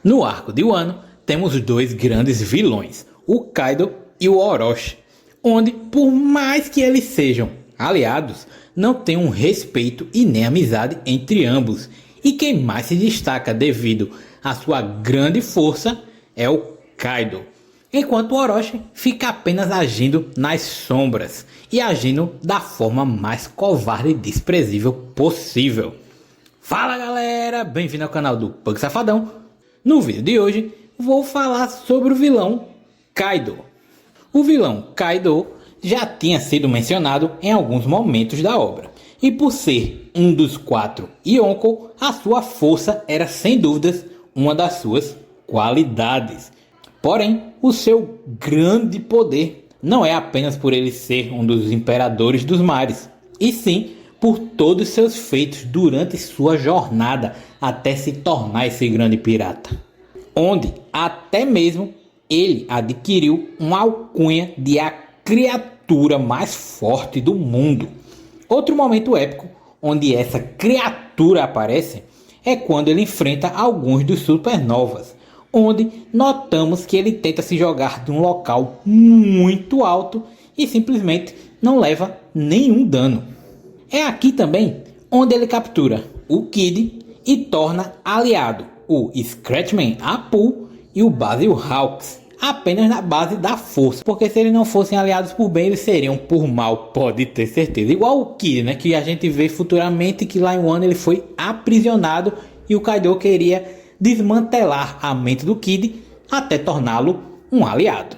No arco de Wano, temos dois grandes vilões, o Kaido e o Orochi, onde, por mais que eles sejam aliados, não tem um respeito e nem amizade entre ambos, e quem mais se destaca devido à sua grande força é o Kaido, enquanto o Orochi fica apenas agindo nas sombras e agindo da forma mais covarde e desprezível possível. Fala galera, bem-vindo ao canal do Pug Safadão. No vídeo de hoje vou falar sobre o vilão Kaido. O vilão Kaido já tinha sido mencionado em alguns momentos da obra, e por ser um dos 4 Yonkou, a sua força era sem dúvidas uma das suas qualidades. Porém, o seu grande poder não é apenas por ele ser um dos imperadores dos mares, e sim por todos seus feitos durante sua jornada até se tornar esse grande pirata, onde até mesmo ele adquiriu uma alcunha de a criatura mais forte do mundo. Outro momento épico onde essa criatura aparece é quando ele enfrenta alguns dos supernovas, onde notamos que ele tenta se jogar de um local muito alto e simplesmente não leva nenhum dano. É aqui também onde ele captura o Kid e torna aliado o Scratchman Apoo e o Basil Hawks, apenas na base da força, porque se eles não fossem aliados por bem, eles seriam por mal, pode ter certeza. Igual o Kid, né, que a gente vê futuramente que lá em Wano ele foi aprisionado e o Kaido queria desmantelar a mente do Kid até torná-lo um aliado.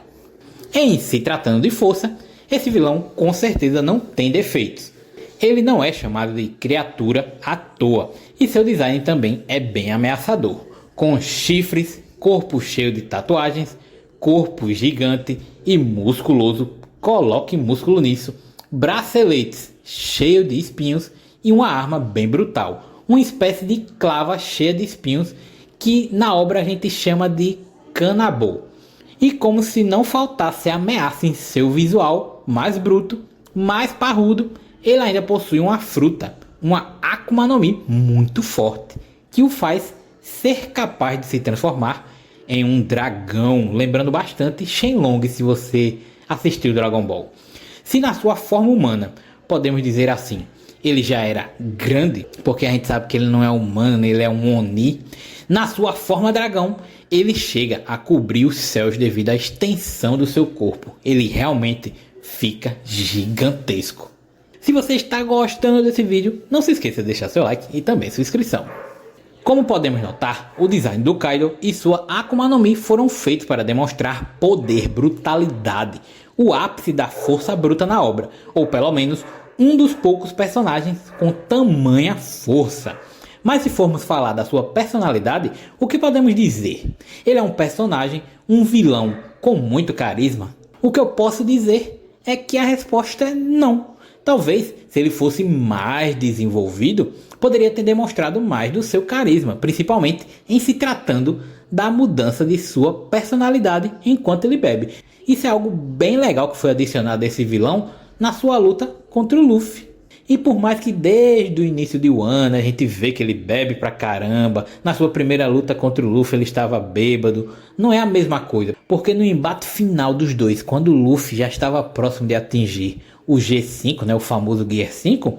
Em se tratando de força, esse vilão com certeza não tem defeitos. Ele não é chamado de criatura à toa, e seu design também é bem ameaçador, com chifres, corpo cheio de tatuagens, corpo gigante e musculoso, coloque músculo nisso, braceletes cheios de espinhos e uma arma bem brutal, uma espécie de clava cheia de espinhos que na obra a gente chama de Kanabo. E como se não faltasse ameaça em seu visual mais bruto, mais parrudo, ele ainda possui uma fruta, uma Akuma no Mi muito forte, que o faz ser capaz de se transformar em um dragão, lembrando bastante Shenlong se você assistiu Dragon Ball. Se na sua forma humana, podemos dizer assim, ele já era grande, porque a gente sabe que ele não é humano, ele é um Oni, na sua forma dragão, ele chega a cobrir os céus devido à extensão do seu corpo. Ele realmente fica gigantesco. Se você está gostando desse vídeo, não se esqueça de deixar seu like e também sua inscrição. Como podemos notar, o design do Kaido e sua Akuma no Mi foram feitos para demonstrar poder, brutalidade, o ápice da força bruta na obra, ou pelo menos um dos poucos personagens com tamanha força. Mas se formos falar da sua personalidade, o que podemos dizer? Ele é um personagem, um vilão com muito carisma? O que eu posso dizer é que a resposta é não. Talvez, se ele fosse mais desenvolvido, poderia ter demonstrado mais do seu carisma, principalmente em se tratando da mudança de sua personalidade enquanto ele bebe. Isso é algo bem legal que foi adicionado a esse vilão na sua luta contra o Luffy. E por mais que desde o início de Wano a gente vê que ele bebe pra caramba, na sua primeira luta contra o Luffy ele estava bêbado, não é a mesma coisa, porque no embate final dos dois, quando o Luffy já estava próximo de atingir o G5, né, o famoso Gear 5,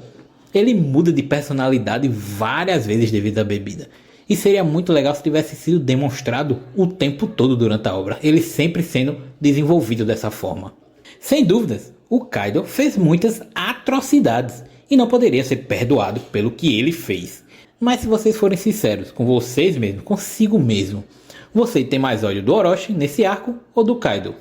ele muda de personalidade várias vezes devido à bebida. E seria muito legal se tivesse sido demonstrado o tempo todo durante a obra, ele sempre sendo desenvolvido dessa forma. Sem dúvidas, o Kaido fez muitas atrocidades e não poderia ser perdoado pelo que ele fez. Mas se vocês forem sinceros com vocês mesmos, consigo mesmo, você tem mais ódio do Orochi nesse arco ou do Kaido?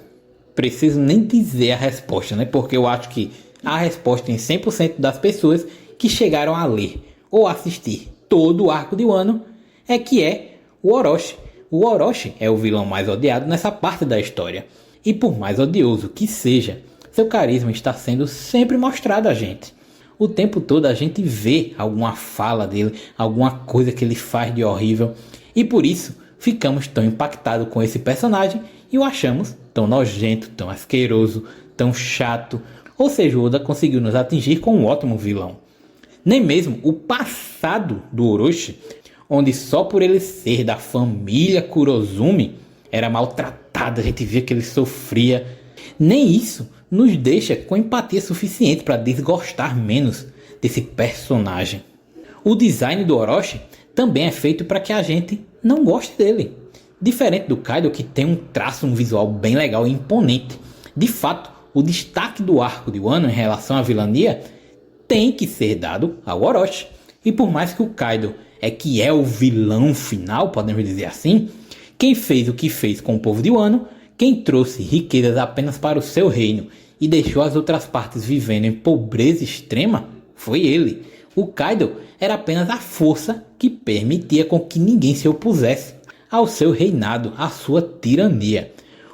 Preciso nem dizer a resposta, né? Porque eu acho que a resposta em 100% das pessoas que chegaram a ler ou assistir todo o arco de Wano é que é o Orochi. O Orochi é o vilão mais odiado nessa parte da história. E por mais odioso que seja, seu carisma está sendo sempre mostrado a gente. O tempo todo a gente vê alguma fala dele, alguma coisa que ele faz de horrível. E por isso ficamos tão impactados com esse personagem e o achamos tão nojento, tão asqueroso, tão chato. Ou seja, o Oda conseguiu nos atingir com um ótimo vilão. Nem mesmo o passado do Orochi, onde só por ele ser da família Kurozumi era maltratado, a gente via que ele sofria. Nem isso nos deixa com empatia suficiente para desgostar menos desse personagem. O design do Orochi também é feito para que a gente não goste dele. Diferente do Kaido, que tem um traço, um visual bem legal e imponente. De fato, o destaque do arco de Wano em relação à vilania tem que ser dado ao Orochi. E por mais que o Kaido é o vilão final, podemos dizer assim, quem fez o que fez com o povo de Wano, quem trouxe riquezas apenas para o seu reino e deixou as outras partes vivendo em pobreza extrema, foi ele. O Kaido era apenas a força que permitia com que ninguém se opusesse ao seu reinado, à sua tirania.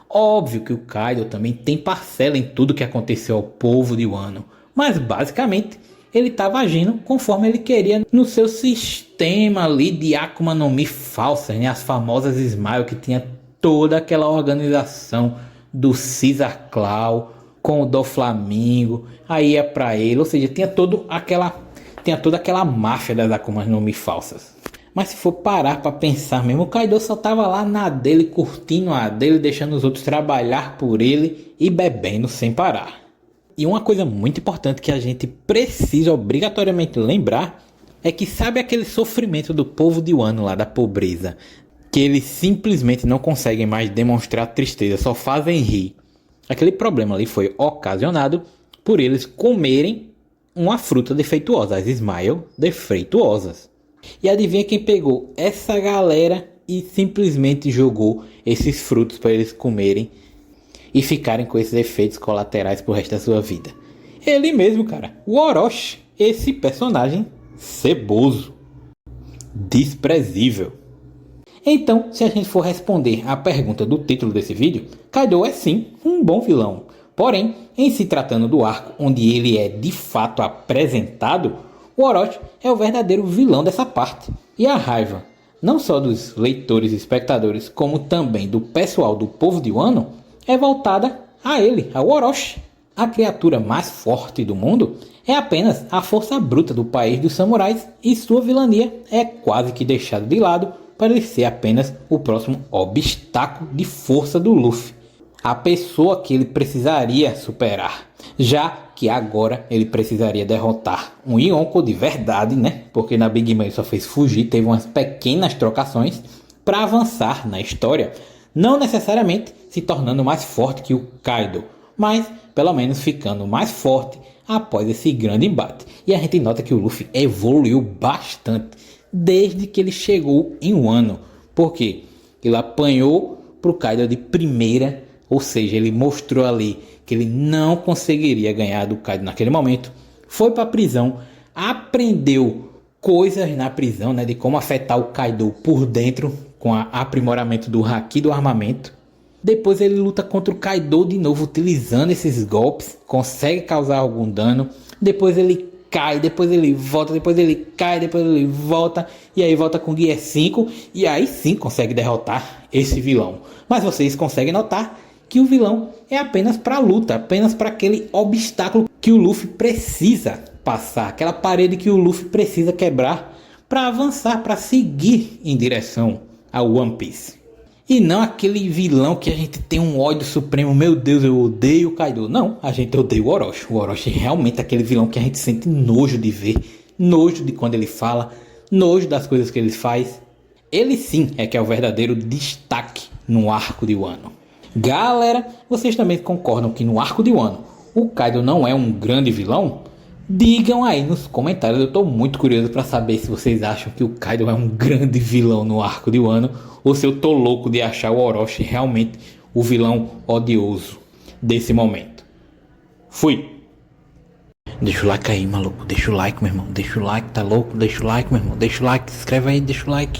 Óbvio que o Kaido também tem parcela em tudo que aconteceu ao povo de Wano, mas basicamente ele estava agindo conforme ele queria no seu sistema ali de Akuma no Mi falsas, né? As famosas Smile, que tinha toda aquela organização do Caesar Claw com o do Flamingo, aí ia pra ele, ou seja, tinha toda aquela máfia das Akuma no Mi falsas. Mas se for parar para pensar mesmo, o Kaido só tava lá na dele, curtindo a dele, deixando os outros trabalhar por ele e bebendo sem parar. E uma coisa muito importante que a gente precisa obrigatoriamente lembrar é que sabe aquele sofrimento do povo de Wano lá da pobreza, que eles simplesmente não conseguem mais demonstrar tristeza, só fazem rir. Aquele problema ali foi ocasionado por eles comerem uma fruta defeituosa, as Smile defeituosas. E adivinha quem pegou essa galera e simplesmente jogou esses frutos para eles comerem e ficarem com esses efeitos colaterais pro resto da sua vida? Ele mesmo, cara, o Orochi, esse personagem ceboso, desprezível. Então, se a gente for responder à pergunta do título desse vídeo, Kaido é sim um bom vilão. Porém, em se tratando do arco onde ele é de fato apresentado, o Orochi é o verdadeiro vilão dessa parte. E a raiva, não só dos leitores e espectadores, como também do pessoal do povo de Wano, é voltada a ele, ao Orochi. A criatura mais forte do mundo é apenas a força bruta do país dos samurais e sua vilania é quase que deixada de lado para ele ser apenas o próximo obstáculo de força do Luffy. A pessoa que ele precisaria superar, já que agora ele precisaria derrotar um Yonko de verdade, né? Porque na Big Mom ele só fez fugir, teve umas pequenas trocações para avançar na história, não necessariamente se tornando mais forte que o Kaido, mas pelo menos ficando mais forte após esse grande embate. E a gente nota que o Luffy evoluiu bastante desde que ele chegou em Wano, porque ele apanhou pro Kaido de primeira, ou seja, ele mostrou ali que ele não conseguiria ganhar do Kaido naquele momento, foi para a prisão, aprendeu coisas na prisão, né, de como afetar o Kaido por dentro com o aprimoramento do Haki do armamento. Depois ele luta contra o Kaido de novo utilizando esses golpes, consegue causar algum dano, depois ele cai, depois ele volta, depois ele cai, depois ele volta, e aí volta com Gear 5, e aí sim consegue derrotar esse vilão. Mas vocês conseguem notar que o vilão é apenas para a luta, apenas para aquele obstáculo que o Luffy precisa passar, aquela parede que o Luffy precisa quebrar para avançar, para seguir em direção ao One Piece. E não aquele vilão que a gente tem um ódio supremo, meu Deus, eu odeio o Kaido. Não, a gente odeia o Orochi. O Orochi é realmente aquele vilão que a gente sente nojo de ver, nojo de quando ele fala, nojo das coisas que ele faz. Ele sim é que é o verdadeiro destaque no arco de Wano. Galera, vocês também concordam que no arco de Wano o Kaido não é um grande vilão? Digam aí nos comentários, eu estou muito curioso para saber se vocês acham que o Kaido é um grande vilão no arco de Wano, ou se eu tô louco de achar o Orochi realmente o vilão odioso desse momento. Fui! Deixa o like aí, maluco, deixa o like, meu irmão, deixa o like, tá louco? Deixa o like, meu irmão, deixa o like, se inscreve aí, deixa o like.